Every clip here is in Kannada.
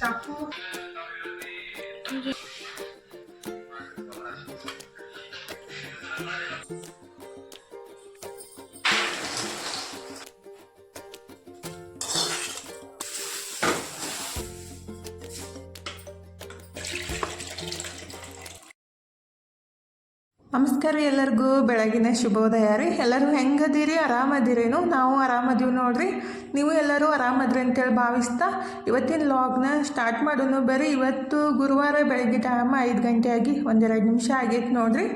ಚಾಕು ನಮಸ್ಕಾರ ಎಲ್ಲರಿಗೂ ಬೆಳಗಿನ ಶುಭೋದಯ ರೀ. ಎಲ್ಲರೂ ಹೆಂಗದೀರಿ? ಆರಾಮದಿರೇನು? ನಾವು ಆರಾಮದೀವಿ ನೋಡ್ರಿ. ನೀವು ಎಲ್ಲರೂ ಆರಾಮದ್ರಿ ಅಂತೇಳಿ ಭಾವಿಸ್ತಾ ಇವತ್ತಿನ ಲಾಗ್ನ ಸ್ಟಾರ್ಟ್ ಮಾಡೋನು. ಬರ್ರಿ, ಇವತ್ತು ಗುರುವಾರ ಬೆಳಗ್ಗೆ ಟೈಮ್ 5 ಗಂಟೆ ಆಗಿ 1-2 ನಿಮಿಷ ಆಗೈತೆ ನೋಡ್ರಿ.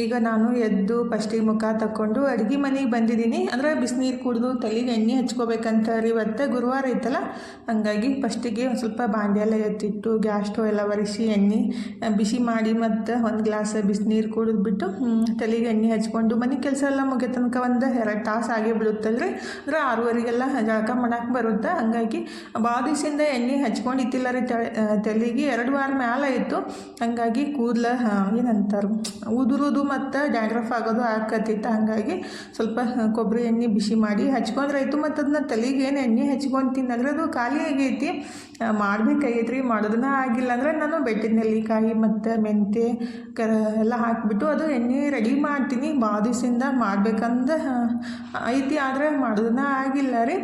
ಈಗ ನಾನು ಎದ್ದು ಫಸ್ಟಿಗೆ ಮುಖ ತಕ್ಕೊಂಡು ಅಡುಗೆ ಮನೆಗೆ ಬಂದಿದ್ದೀನಿ. ಅಂದರೆ ಬಿಸಿನೀರು ಕುಡಿದು ತಲೆಗೆ ಎಣ್ಣೆ ಹಚ್ಕೋಬೇಕಂತ ರೀ. ಇವತ್ತು ಗುರುವಾರ ಐತಲ್ಲ, ಹಂಗಾಗಿ ಫಸ್ಟಿಗೆ ಒಂದು ಸ್ವಲ್ಪ ಬಾಂಡೆ ಎಲ್ಲ ಎತ್ತಿಟ್ಟು ಗ್ಯಾಸ್ ಸ್ಟವ್ ಎಲ್ಲ ಒರೆಸಿ ಎಣ್ಣೆ ಬಿಸಿ ಮಾಡಿ ಮತ್ತು ಒಂದು ಗ್ಲಾಸ್ ಬಿಸಿನೀರು ಕುಡಿದ್ಬಿಟ್ಟು ತಲೆಗೆ ಎಣ್ಣೆ ಹಚ್ಕೊಂಡು ಮನೆ ಕೆಲಸ ಎಲ್ಲ ಮುಗಿಯೋ ತನಕ 1-2 ತಾಸು ಆಗೇ ಬಿಡುತ್ತಲ್ರಿ. ಅಂದರೆ 6:30ಗೆಲ್ಲ ಜಳಕ ಮಾಡಕ್ಕೆ ಬರುತ್ತೆ. ಹಂಗಾಗಿ ಭಾಳ ದಿವಸದಿಂದ ಎಣ್ಣೆ ಹಚ್ಕೊಂಡಿತ್ತಿಲ್ಲ ರೀ. ತಲೆಗೆ 2 ವಾರ ಮ್ಯಾಲೆ ಆಯಿತು. ಹಂಗಾಗಿ ಕೂದಲ ಏನಂತಾರೆ ಉದುರೋದು ಮತ್ತು ಡ್ಯಾಂಡ್ರಫ್ ಆಗೋದು ಆಕತ್ತಿತ್ತು. ಹಾಗಾಗಿ ಸ್ವಲ್ಪ ಕೊಬ್ಬರಿ ಎಣ್ಣೆ ಬಿಸಿ ಮಾಡಿ ಹಚ್ಕೊಂಡ್ರೆ ಆಯಿತು. ಮತ್ತು ಅದನ್ನ ತಲೆಗೆ ಏನು ಎಣ್ಣೆ ಹಚ್ಕೊತೀನಿ ಅಂದರೆ ಅದು ಖಾಲಿ ಆಗೈತಿ. ಮಾಡಬೇಕಾಗೈತ್ರಿ, ಮಾಡೋದನ್ನ ಆಗಿಲ್ಲ ಅಂದರೆ ನಾನು ಬೆಟ್ಟಿದ ನೆಲ್ಲಿಕಾಯಿ ಮತ್ತು ಮೆಂತ್ಯ ಎಲ್ಲ ಹಾಕಿಬಿಟ್ಟು ಅದು ಎಣ್ಣೆ ರೆಡಿ ಮಾಡ್ತೀನಿ. ಭಾಳ ದಿವಸದಿಂದ ಮಾಡ್ಬೇಕಂದ ಐತಿ, ಆದರೆ ಮಾಡೋದನ್ನ ಆಗಿಲ್ಲ ರೀ.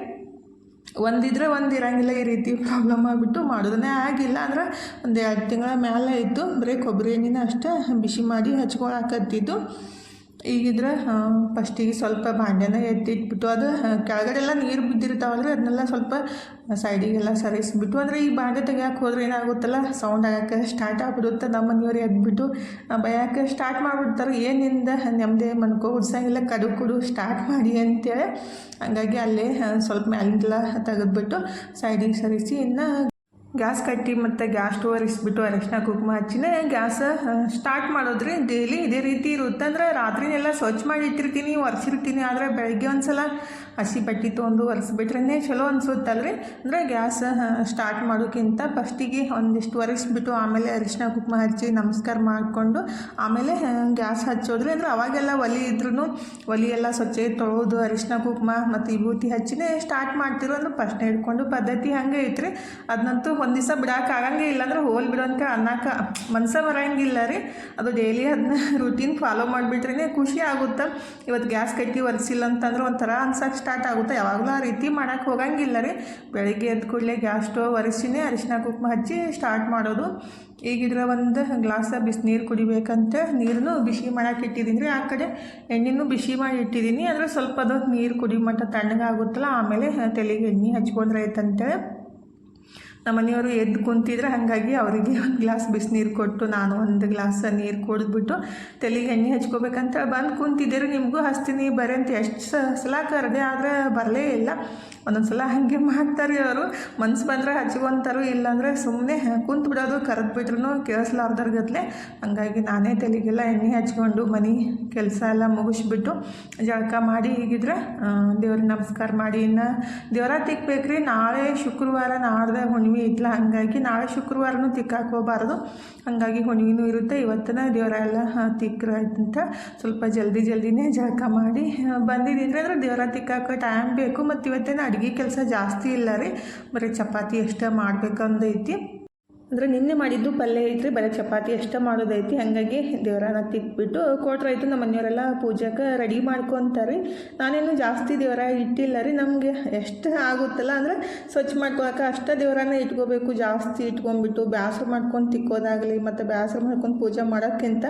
ಒಂದಿದ್ರೆ ಒಂದು ಇರಂಗಿಲ್ಲ, ಈ ರೀತಿ ಪ್ರಾಬ್ಲಮ್ ಆಗಿಬಿಟ್ಟು ಮಾಡೋದನ್ನೇ ಆಗಿಲ್ಲ. ಅಂದ್ರೆ 1-2 ತಿಂಗಳ ಮೇಲೆ ಆಯಿತು. ಬರೀ ಕೊಬ್ಬರಿ ಎಣ್ಣೆನ ಅಷ್ಟೇ ಬಿಸಿ ಮಾಡಿ ಹಚ್ಕೊಳಕತ್ತಿದ್ದು. ಈಗಿದ್ರೆ ಫಸ್ಟಿಗೆ ಸ್ವಲ್ಪ ಬಾಂಡೆನ ಎತ್ತಿಟ್ಬಿಟ್ಟು ಅದು ಕೆಳಗಡೆಲ್ಲ ನೀರು ಬಿದ್ದಿರ್ತಾವಲ್ರಿ, ಅದನ್ನೆಲ್ಲ ಸ್ವಲ್ಪ ಸೈಡಿಗೆಲ್ಲ ಸರಿಸ್ಬಿಟ್ಟು, ಅಂದರೆ ಈ ಬಾಂಡೆ ತೆಗಿಯೋಕೆ ಹೋದ್ರೆ ಏನಾಗುತ್ತಲ್ಲ ಸೌಂಡ್ ಆಗೋಕ್ಕೆ ಸ್ಟಾರ್ಟ್ ಆಗಿಬಿಡುತ್ತೆ. ನಮ್ಮ ಮನೆಯವ್ರು ಎದ್ಬಿಟ್ಟು ಬಯಕ್ಕೆ ಸ್ಟಾರ್ಟ್ ಮಾಡಿಬಿಡ್ತಾರೆ. ಏನಿಂದ ನೆಮ್ಮದಿ ಮನ್ಕೋ ಉಡ್ಸಂಗಿಲ್ಲ, ಕಡು ಕುಡು ಸ್ಟಾರ್ಟ್ ಮಾಡಿ ಅಂತೇಳಿ. ಹಂಗಾಗಿ ಅಲ್ಲೇ ಸ್ವಲ್ಪ ಮ್ಯಾಲಿಂದೆಲ್ಲ ತೆಗೆದ್ಬಿಟ್ಟು ಸೈಡಿಗೆ ಸರಿಸಿ ಇನ್ನು ಗ್ಯಾಸ್ ಕಟ್ಟಿ ಮತ್ತು ಗ್ಯಾಸ್ ಸ್ಟವ್ ಒರೆಸ್ಬಿಟ್ಟು ಅರಿಶಿನ ಕುಂಕುಮ ಹಚ್ಚಿನೇ ಗ್ಯಾಸ್ ಸ್ಟಾರ್ಟ್ ಮಾಡೋದ್ರಿ. ಡೈಲಿ ಇದೇ ರೀತಿ ಇರುತ್ತೆ. ಅಂದರೆ ರಾತ್ರಿನೆಲ್ಲ ಸ್ವಚ್ಛ ಮಾಡಿ ಇಟ್ಟಿರ್ತೀನಿ, ಒರೆಸಿರ್ತೀನಿ. ಆದರೆ ಬೆಳಗ್ಗೆ ಒಂದು ಸಲ ಹಸಿ ಬಟ್ಟೆ ತೊಗೊಂಡು ಒರೆಸ್ಬಿಟ್ರೆ ಚಲೋ ಅನ್ಸುತ್ತಲ್ರಿ. ಅಂದರೆ ಗ್ಯಾಸ್ ಸ್ಟಾರ್ಟ್ ಮಾಡೋಕ್ಕಿಂತ ಫಸ್ಟಿಗೆ ಒಂದಿಷ್ಟು ಒರೆಸ್ಬಿಟ್ಟು ಆಮೇಲೆ ಅರಿಶಿನ ಕುಂಕುಮ ಹಚ್ಚಿ ನಮಸ್ಕಾರ ಮಾಡಿಕೊಂಡು ಆಮೇಲೆ ಗ್ಯಾಸ್ ಹಚ್ಚೋದ್ರಿ. ಅಂದರೆ ಅವಾಗೆಲ್ಲ ಒಲೆ ಇದ್ರೂ ಒಲೆ ಎಲ್ಲ ಸ್ವಚ್ಛ ತೊಳೋದು ಅರಿಶಿನ ಕುಂಕುಮ ಮತ್ತು ವಿಭೂತಿ ಹಚ್ಚಿನೇ ಸ್ಟಾರ್ಟ್ ಮಾಡ್ತಿರೋ. ಅಂದ್ರೆ ಫಸ್ಟ್ನೇ ಹಿಡ್ಕೊಂಡು ಪದ್ಧತಿ ಹಂಗೆ ಐತ್ರಿ. ಅದನ್ನಂತೂ ಒಂದು ದಿವಸ ಬಿಡೋಕೆ ಆಗಂಗೆ ಇಲ್ಲ. ಅಂದ್ರೆ ಹೋಲ್ ಬಿಡೋಂತ ಅನ್ನಕ್ಕೆ ಮನ್ಸ ಬರೋಂಗಿಲ್ಲ ರೀ. ಅದು ಡೈಲಿ ಅದನ್ನ ರೂಟೀನ್ ಫಾಲೋ ಮಾಡಿಬಿಟ್ರೆ ಖುಷಿ ಆಗುತ್ತೆ. ಇವತ್ತು ಗ್ಯಾಸ್ ಕಟ್ಟಿ ಒರೆಸಿಲ್ಲ ಅಂತಂದ್ರೆ ಒಂಥರ ಅನ್ಸಕ್ಕೆ ಸ್ಟಾರ್ಟ್ ಆಗುತ್ತೆ. ಯಾವಾಗಲೂ ಆ ರೀತಿ ಮಾಡೋಕ್ಕೆ ಹೋಗಂಗಿಲ್ಲ ರೀ. ಬೆಳಗ್ಗೆ ಎದ್ದ ಕೂಡಲೇ ಗ್ಯಾಸ್ ಸ್ಟವ್ ಒರೆಸಿನೇ ಅರಿಶಿನ ಕುಂಕುಮ ಹಚ್ಚಿ ಸ್ಟಾರ್ಟ್ ಮಾಡೋದು. ಈಗಿದ್ರೆ 1 ಗ್ಲಾಸ್ ಬಿಸಿನೀರು ಕುಡಿಬೇಕಂತ ನೀರನ್ನು ಬಿಸಿ ಮಾಡೋಕೆ ಇಟ್ಟಿದ್ದೀನಿ ರೀ. ಆ ಕಡೆ ಎಣ್ಣೆನೂ ಬಿಸಿ ಮಾಡಿ ಇಟ್ಟಿದ್ದೀನಿ. ಅಂದರೆ ಸ್ವಲ್ಪ ಅದು ನೀರು ಕುಡಿ ಮಟ್ಟ ತಣ್ಣಗಾಗುತ್ತಲ್ಲ, ಆಮೇಲೆ ತಲೆಗೆ ಎಣ್ಣೆ ಹಚ್ಕೊಂಡ್ರೆ ಆಯ್ತಂತೇಳಿ ನಮ್ಮ ಮನೆಯವರು ಎದ್ದು ಕುಂತಿದ್ರೆ, ಹಾಗಾಗಿ ಅವರಿಗೆ 1 ಗ್ಲಾಸ್ ಬಿಸಿನೀರು ಕೊಟ್ಟು ನಾನು 1 ಗ್ಲಾಸ್ ನೀರು ಕುಡಿದ್ಬಿಟ್ಟು ತಲೆಗೆ ಎಣ್ಣೆ ಹಚ್ಕೋಬೇಕಂತ ಬಂದು ಕುಂತಿದ್ದೀರಿ. ನಿಮಗೂ ಹಚ್ತೀನಿ ಬರ್ರಿ ಅಂತ ಎಷ್ಟು ಸಲ ಕರೆದೆ, ಆದರೆ ಬರಲೇ ಇಲ್ಲ. ಒಂದೊಂದು ಸಲ ಹಾಗೆ ಮಾಡ್ತಾರೆ ಅವರು. ಮನ್ಸು ಬಂದರೆ ಹಚ್ಕೊಂತಾರೋ, ಇಲ್ಲಾಂದರೆ ಸುಮ್ಮನೆ ಕುಂತು ಬಿಡೋದು. ಕರೆದ್ಬಿಟ್ರು ಕೇಳಿಸ್ಲಾರ್ದರ್ಗತ್ಲೆ. ಹಾಗಾಗಿ ನಾನೇ ತಲೆಗೆಲ್ಲ ಎಣ್ಣೆ ಹಚ್ಕೊಂಡು ಮನೆ ಕೆಲಸ ಎಲ್ಲ ಮುಗಿಸ್ಬಿಟ್ಟು ಜಳಕ ಮಾಡಿ ಹೀಗಿದ್ರೆ ದೇವ್ರಿಗೆ ನಮಸ್ಕಾರ ಮಾಡಿ ಇನ್ನು ದೇವರ ತಿಕ್ಕಬೇಕ್ರಿ. ನಾಳೆ ಶುಕ್ರವಾರ, ನಾಡ್ದೆ ಹುಣ್ಣಿಮೆ ಇತ್ತಲ್ಲ, ಹಾಗಾಗಿ ನಾಳೆ ಶುಕ್ರವಾರನೂ ತಿಕ್ಕಾಕೆ ಹೋಗಬಾರ್ದು. ಹಾಗಾಗಿ ಹುಣ್ಣಿಮೆನೂ ಇರುತ್ತೆ. ಇವತ್ತಿನ ದೇವರ ಎಲ್ಲ ತಿಕ್ಕರು ಆಯ್ತಂತ ಸ್ವಲ್ಪ ಜಲ್ದಿನೇ ಜಳಕ ಮಾಡಿ ಬಂದಿದ್ದೀನಿ. ಅಂದರೆ ದೇವರ ತಿಕ್ಕಾಕೆ ಟೈಮ್ ಬೇಕು. ಮತ್ತು ಇವತ್ತೇನು ಅಡುಗೆ ಕೆಲಸ ಜಾಸ್ತಿ ಇಲ್ಲ ರೀ. ಬರೀ ಚಪಾತಿ ಅಷ್ಟೇ ಮಾಡ್ಬೇಕಂದೈತಿ. ಅಂದರೆ ನಿನ್ನೆ ಮಾಡಿದ್ದು ಪಲ್ಯ ಐತ್ರಿ, ಬರೀ ಚಪಾತಿ ಅಷ್ಟೇ ಮಾಡೋದೈತಿ. ಹಾಗಾಗಿ ದೇವರನ್ನ ತಿಕ್ಬಿಟ್ಟು ಕೊಟ್ರಾಯ್ತು. ನಮ್ಮ ಮನೆಯವರೆಲ್ಲ ಪೂಜೆಗೆ ರೆಡಿ ಮಾಡ್ಕೊತಾರೆ. ನಾನೇನು ಜಾಸ್ತಿ ದೇವರ ಇಟ್ಟಿಲ್ಲ ರೀ. ನಮಗೆ ಎಷ್ಟು ಆಗುತ್ತಲ್ಲ ಅಂದರೆ ಸ್ವಚ್ಛ ಮಾಡ್ಕೊಳಕ್ಕೆ ಅಷ್ಟೇ ದೇವರನ್ನ ಇಟ್ಕೋಬೇಕು. ಜಾಸ್ತಿ ಇಟ್ಕೊಂಡ್ಬಿಟ್ಟು ಬೇಸರ ಮಾಡ್ಕೊಂಡು ತಿಕ್ಕೋದಾಗಲಿ ಮತ್ತು ಬೇಸರ ಮಾಡ್ಕೊಂಡು ಪೂಜೆ ಮಾಡೋಕ್ಕಿಂತ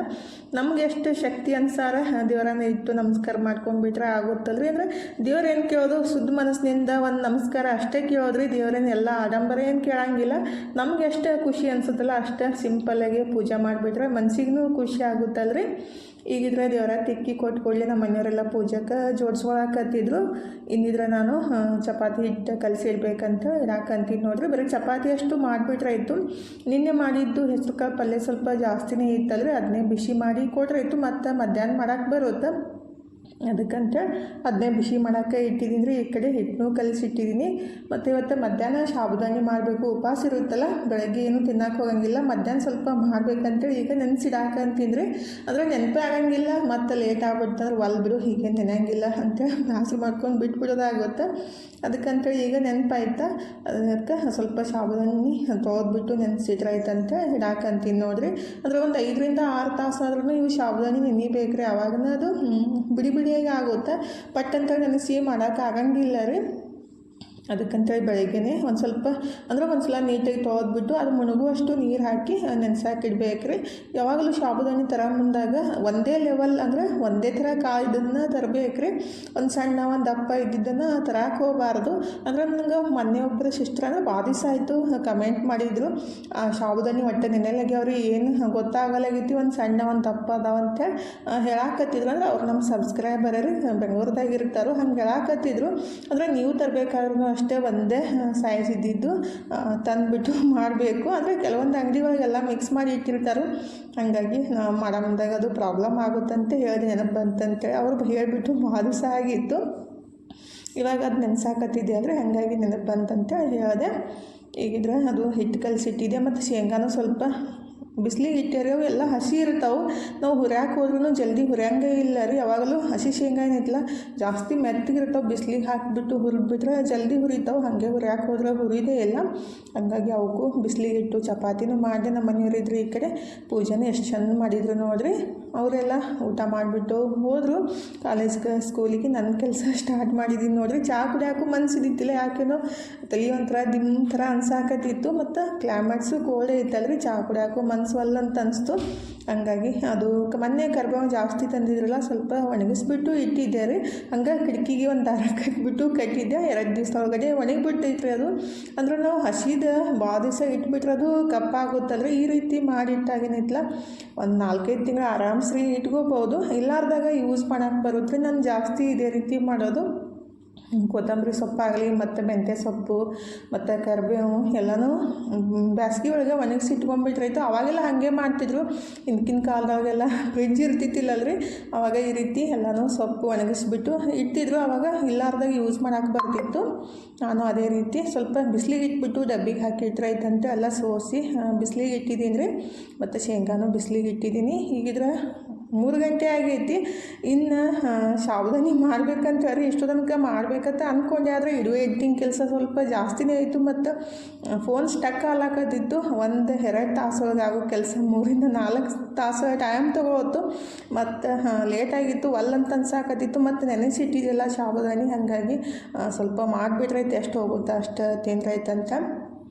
ನಮ್ಗೆ ಎಷ್ಟು ಶಕ್ತಿ ಅನ್ಸಾರ ದೇವರನ್ನ ಇಟ್ಟು ನಮಸ್ಕಾರ ಮಾಡ್ಕೊಂಡ್ಬಿಟ್ರೆ ಆಗುತ್ತಲ್ರಿ. ಅಂದರೆ ದೇವ್ರೇನು ಕೇಳೋದು ಶುದ್ಧ ಮನಸ್ಸಿನಿಂದ ಒಂದು ನಮಸ್ಕಾರ ಅಷ್ಟೇ ಕೇಳೋದ್ರಿ. ದೇವರೇನು ಎಲ್ಲ ಆಡಂಬರ ಏನು ಕೇಳಂಗಿಲ್ಲ. ನಮ್ಗೆ ಎಷ್ಟು ಖುಷಿ ಅನ್ಸುತ್ತಲ್ಲ ಅಷ್ಟೇ ಸಿಂಪಲ್ಲಾಗಿ ಪೂಜೆ ಮಾಡಿಬಿಟ್ರೆ ಮನ್ಸಿಗೂ ಖುಷಿ ಆಗುತ್ತಲ್ರಿ. ಈಗಿದ್ರೆ ದೇವರ ತಿಕ್ಕಿ ಕೊಟ್ಕೊಳ್ಳಿ ನಮ್ಮ ಮನೆಯವರೆಲ್ಲ ಪೂಜೆಗೆ ಜೋಡಿಸ್ಕೊಳಕತ್ತಿದ್ರು. ಇನ್ನಿದ್ರೆ ನಾನು ಚಪಾತಿ ಹಿಟ್ಟು ಕಲಸಿ ಇಡ್ಬೇಕಂತ ಇಡಾಕಂತೀನಿ ನೋಡ್ರಿ. ಬರೀ ಚಪಾತಿ ಅಷ್ಟು ಮಾಡಿಬಿಟ್ರಾಯ್ತು. ನಿನ್ನೆ ಮಾಡಿದ್ದು ಹೆಸರುಕಾಳು ಪಲ್ಯ ಸ್ವಲ್ಪ ಜಾಸ್ತಿನೇ ಇತ್ತಲ್ರಿ, ಅದನ್ನೇ ಬಿಸಿ ಮಾಡಿ ಕೊಟ್ರಾಯ್ತು. ಮತ್ತು ಮಧ್ಯಾಹ್ನ ಮಾಡೋಕ್ಕೆ ಬರುತ್ತೆ. ಅದಕ್ಕಂತೇಳಿ ಅದನ್ನೇ ಬಿಸಿ ಮಾಡೋಕ್ಕೆ ಇಟ್ಟಿದ್ದೀನಿ ರೀ. ಈ ಕಡೆ ಹಿಟ್ಟನ್ನು ಕಲಿಸಿಟ್ಟಿದ್ದೀನಿ. ಮತ್ತು ಇವತ್ತು ಮಧ್ಯಾಹ್ನ ಸಾಬುದಾನಿ ಮಾಡಬೇಕು. ಉಪವಾಸ ಇರುತ್ತಲ್ಲ, ಬೆಳಗ್ಗೆ ಏನು ತಿನ್ನಕ್ಕೆ ಹೋಗಂಗಿಲ್ಲ. ಮಧ್ಯಾಹ್ನ ಸ್ವಲ್ಪ ಮಾಡಬೇಕಂತೇಳಿ ಈಗ ನೆನೆಸಿಡಾಕಂತೀನಿ ರೀ. ಅಂದರೆ ನೆನಪೇ ಆಗಂಗಿಲ್ಲ, ಮತ್ತು ಲೇಟ್ ಆಗ್ಬಿಡ್ತಂದ್ರೆ ಬಿಡು ಹೀಗೆ ನೆನೆಯಂಗಿಲ್ಲ ಅಂತೇಳಿ ಬ್ಯಾಸರು ಮಾಡ್ಕೊಂಡು ಬಿಟ್ಬಿಡೋದಾಗುತ್ತೆ. ಅದಕ್ಕಂತೇಳಿ ಈಗ ನೆನಪಾಯ್ತಾ, ಅದಕ್ಕೆ ಸ್ವಲ್ಪ ಸಾಬುದಾನಿ ತೊಳೆದ್ಬಿಟ್ಟು ನೆನೆಸಿಟ್ರಾಯ್ತಂತ ಇಡಾಕಂತೀನಿ ನೋಡಿರಿ. ಅಂದರೆ ಒಂದು 5 ರಿಂದ 6 ತಾಸು ಆದ್ರೂ ಇವು ಸಾಬುದಾನಿ ನೆನಿಬೇಕ್ರಿ. ಅವಾಗನ ಅದು ಬಿಡಿ ಬಿಡಿಯಾಗಿ ಆಗುತ್ತೆ. ಪಟ್ಟಂತೇಳಿ ನೆನೆಸಿ ಮಾಡೋಕೆ ಆಗಂಗಿಲ್ಲ ರೀ. ಅದಕ್ಕಂತೇಳಿ ಬೆಳಗ್ಗೆನೇ ಒಂದು ಸ್ವಲ್ಪ ಅಂದ್ರೆ ಒಂದು ಸಲ ನೀಟಾಗಿ ತೊಳೆದ್ಬಿಟ್ಟು ಅದು ಮುಳುಗುವಷ್ಟು ನೀರು ಹಾಕಿ ನೆನೆಸಾಕಿಡ್ಬೇಕು ರೀ. ಯಾವಾಗಲೂ ಸಾಬುದಾನಿ ಮುಂದಾಗ ಒಂದೇ ಲೆವೆಲ್ ಅಂದರೆ ಒಂದೇ ಥರ ಕಾಳು ಇದನ್ನು ತರಬೇಕು ರೀ. ಒಂದು ಸಣ್ಣ ಒಂದು ದಪ್ಪ ಇದ್ದಿದ್ದನ್ನು ತರಕ್ಕೆ ಹೋಗಬಾರ್ದು. ಅಂದರೆ ನನಗೆ ಮೊನ್ನೆ ಒಬ್ಬರು ಸಿಸ್ಟರ್ ಅಂದರೆ ಭಾಳ ದಿವಸ ಆಯಿತು ಕಮೆಂಟ್ ಮಾಡಿದರು, ಸಾಬುದಾನಿ ಒಟ್ಟೆ ನೆನೆಲಾಗ್ಯಾವ್ರಿ, ಏನು ಗೊತ್ತಾಗಲಾಗೈತಿ, ಒಂದು ಸಣ್ಣ ಒಂದು ದಪ್ಪ ಅದಾವಂತೇಳಿ ಹೇಳಾಕತ್ತಿದ್ರು. ಅಂದರೆ ಅವ್ರು ನಮ್ಮ ಸಬ್ಸ್ಕ್ರೈಬರ್ ರೀ, ಬೆಂಗಳೂರದಾಗ ಇರ್ತಾರೋ, ಹಂಗೆ ಹೇಳಾಕತ್ತಿದ್ರು. ಅಂದರೆ ನೀವು ತರಬೇಕಾದ್ರೂ ಅಷ್ಟೇ ಒಂದೇ ಸೈಜ್ ಇದ್ದಿದ್ದು ತಂದುಬಿಟ್ಟು ಮಾಡಬೇಕು. ಅಂದರೆ ಕೆಲವೊಂದು ಅಂಗಡಿ ಒಳಗೆಲ್ಲ ಮಿಕ್ಸ್ ಮಾಡಿ ಇಟ್ಟಿರ್ತಾರೆ. ಹಾಗಾಗಿ ಮಾಡೋ ಮುಂದಾಗ ಅದು ಪ್ರಾಬ್ಲಮ್ ಆಗುತ್ತಂತೆ ಹೇಳಿ ನೆನಪು ಬಂತಂತೇಳಿ ಅವ್ರು ಹೇಳಿಬಿಟ್ಟು ಭಾಳ ದಿವಸ ಆಗಿತ್ತು. ಇವಾಗ ಅದು ನೆನೆಸಾಕತ್ತಿದ್ದೆ ಅಂದರೆ ಹಾಗಾಗಿ ನೆನಪು ಬಂತಂತೆ ಹೇಳಿದೆ. ಈಗಿದ್ರೆ ಅದು ಹಿಟ್ಟು ಕಲಸಿಟ್ಟಿದೆ. ಮತ್ತು ಶೇಂಗಾನು ಸ್ವಲ್ಪ ಬಿಸಿಲಿಗೆ ಇಟ್ಟಿರಿ. ಅವು ಎಲ್ಲ ಹಸಿ ಇರ್ತಾವೆ. ನಾವು ಹುರ್ಯಾಕೆ ಹೋದ್ರೂ ಜಲ್ದಿ ಹುರ್ಯಂಗೆ ಇಲ್ಲ ರೀ. ಯಾವಾಗಲೂ ಹಸಿ ಶೇಂಗಾ ಏನಿಲ್ಲ ಜಾಸ್ತಿ ಮೆತ್ತಗಿರ್ತಾವೆ. ಬಿಸಿಲಿಗೆ ಹಾಕಿಬಿಟ್ಟು ಹುರಿದ್ಬಿಟ್ರೆ ಜಲ್ದಿ ಹುರಿತಾವೆ. ಹಾಗೆ ಹುರ್ಯಾಕೆ ಹೋದ್ರೆ ಹುರಿದೇ ಇಲ್ಲ. ಹಂಗಾಗಿ ಅವಕ್ಕೂ ಬಿಸಿಲಿಗೆ ಇಟ್ಟು ಚಪಾತಿನೂ ಮಾಡಿದೆ. ನಮ್ಮ ಮನೆಯವರಿದ್ರು ಈ ಕಡೆ ಪೂಜೆನೂ ಎಷ್ಟು ಚಂದ ಮಾಡಿದ್ರು ನೋಡಿರಿ. ಅವರೆಲ್ಲ ಊಟ ಮಾಡಿಬಿಟ್ಟು ಹೋದರು ಕಾಲೇಜ್ಗೆ ಸ್ಕೂಲಿಗೆ. ನನ್ನ ಕೆಲಸ ಸ್ಟಾರ್ಟ್ ಮಾಡಿದ್ದೀನಿ ನೋಡಿರಿ. ಚಹಾ ಕುಡಿಯೋಕ್ಕೂ ಮನಸ್ಸಿದ್ದಿತ್ತಿಲ್ಲ, ಯಾಕೇನೋ ತಲೆ ಒಂಥರ ದಿಮ್ ಥರ ಅನ್ಸಾಕತ್ತಿತ್ತು. ಮತ್ತು ಕ್ಲೈಮೇಟ್ಸು ಕೋಲ್ಡೇ ಇತ್ತಲ್ರಿ, ಚಹಾ ಕುಡಿಯೋಕ್ಕೂ ಮನಸ್ಸು ಅಂತ ಅನಿಸ್ತು. ಹಂಗಾಗಿ ಅದು ಮೊನ್ನೆ ಕರ್ಬೇವು ಜಾಸ್ತಿ ತಂದಿದ್ರಲ್ಲ, ಸ್ವಲ್ಪ ಒಣಗಿಸ್ಬಿಟ್ಟು ಇಟ್ಟಿದ್ದೆ ರೀ. ಹಂಗೆ ಕಿಟಕಿಗೆ ಒಂದು ದಾರ ಕಟ್ಟಿಬಿಟ್ಟು ಕಟ್ಟಿದ್ದೆ. 2 ದಿವಸ ಒಳಗಡೆ ಒಣಗಿಬಿಟ್ಟೈತ್ರಿ ಅದು. ಅಂದ್ರೆ ನಾವು ಹಸಿದ ಭಾಳ ದಿವಸ ಇಟ್ಬಿಟ್ರೆ ಅದು ಕಪ್ಪಾಗುತ್ತಲ್ರಿ. ಈ ರೀತಿ ಮಾಡಿಟ್ಟಾಗೇನಿತ್ತಲ್ಲ ಒಂದು 4-5 ತಿಂಗಳು ಆರಾಮ್ಸ್ರಿ ಇಟ್ಕೋಬೋದು. ಇಲ್ಲಾರ್ದಾಗ ಯೂಸ್ ಮಾಡೋಕ್ಕೆ ಬರುತ್ತೆ. ನಾನು ಜಾಸ್ತಿ ಇದೇ ರೀತಿ ಮಾಡೋದು. ಕೊತ್ತಂಬರಿ ಸೊಪ್ಪಾಗಲಿ ಮತ್ತು ಮೆಂತ್ಯ ಸೊಪ್ಪು ಮತ್ತು ಕರಿಬೇವು ಎಲ್ಲನೂ ಬೇಸಿಗೆ ಒಳಗೆ ಒಣಗಿಸಿ ಇಟ್ಕೊಂಡ್ಬಿಟ್ರೈತು. ಅವಾಗೆಲ್ಲ ಹಾಗೆ ಮಾಡ್ತಿದ್ರು. ಹಿಂದಿನ ಕಾಲದಾಗೆಲ್ಲ ಫ್ರಿಡ್ಜ್ ಇರ್ತಿತ್ತಿಲ್ಲಲ್ರಿ, ಆವಾಗ ಈ ರೀತಿ ಎಲ್ಲನೂ ಸೊಪ್ಪು ಒಣಗಿಸ್ಬಿಟ್ಟು ಇಟ್ಟಿದ್ರು. ಆವಾಗ ಇಲ್ಲಾರ್ದಾಗ ಯೂಸ್ ಮಾಡೋಕೆ ಬರ್ತಿತ್ತು. ನಾನು ಅದೇ ರೀತಿ ಸ್ವಲ್ಪ ಬಿಸಿಲಿಗೆ ಇಟ್ಬಿಟ್ಟು ಡಬ್ಬಿಗೆ ಹಾಕಿ ಇಟ್ರೈತಂತೆ ಎಲ್ಲ ಸೋಸಿ ಬಿಸಿಲಿಗೆ ಇಟ್ಟಿದ್ದೀನಿ ರೀ. ಮತ್ತು ಶೇಂಗಾನು ಬಿಸಿಲಿಗೆ ಇಟ್ಟಿದ್ದೀನಿ. ಈಗಿದ್ರೆ 3 ಗಂಟೆ ಆಗೈತಿ. ಇನ್ನು ಸಾಬುದಾನಿ ಮಾಡ್ಬೇಕಂತ ರೀ ಇಷ್ಟು ತನಕ ಮಾಡ್ಬೇಕಂತ ಅಂದ್ಕೊಂಡೆ. ಆದರೆ ಎಡಿಟಿಂಗ್ ಕೆಲಸ ಸ್ವಲ್ಪ ಜಾಸ್ತಿನೇ ಆಯಿತು. ಮತ್ತು ಫೋನ್ ಸ್ಟಕ್ ಆಗ್ಲಾಕತ್ತಿತ್ತು. 1-2 ತಾಸೊಳಗೆ ಆಗೋ ಕೆಲಸ 3 ರಿಂದ 4 ತಾಸು ಟೈಮ್ ತೊಗೊಳತ್ತು. ಮತ್ತು ಲೇಟಾಗಿತ್ತು, ಅಂತ ಅನ್ಸಾಕತ್ತಿತ್ತು. ಮತ್ತು ನೆನೆಸಿಟ್ಟಿದ್ದೆಲ್ಲ ಸಾಬುದಾನಿ, ಹಾಗಾಗಿ ಸ್ವಲ್ಪ ಮಾಡಿಬಿಟ್ರೈತೆ ಎಷ್ಟು ಹೋಗುತ್ತಾ ಅಷ್ಟು ತಿಂದ್ರೈತಂತ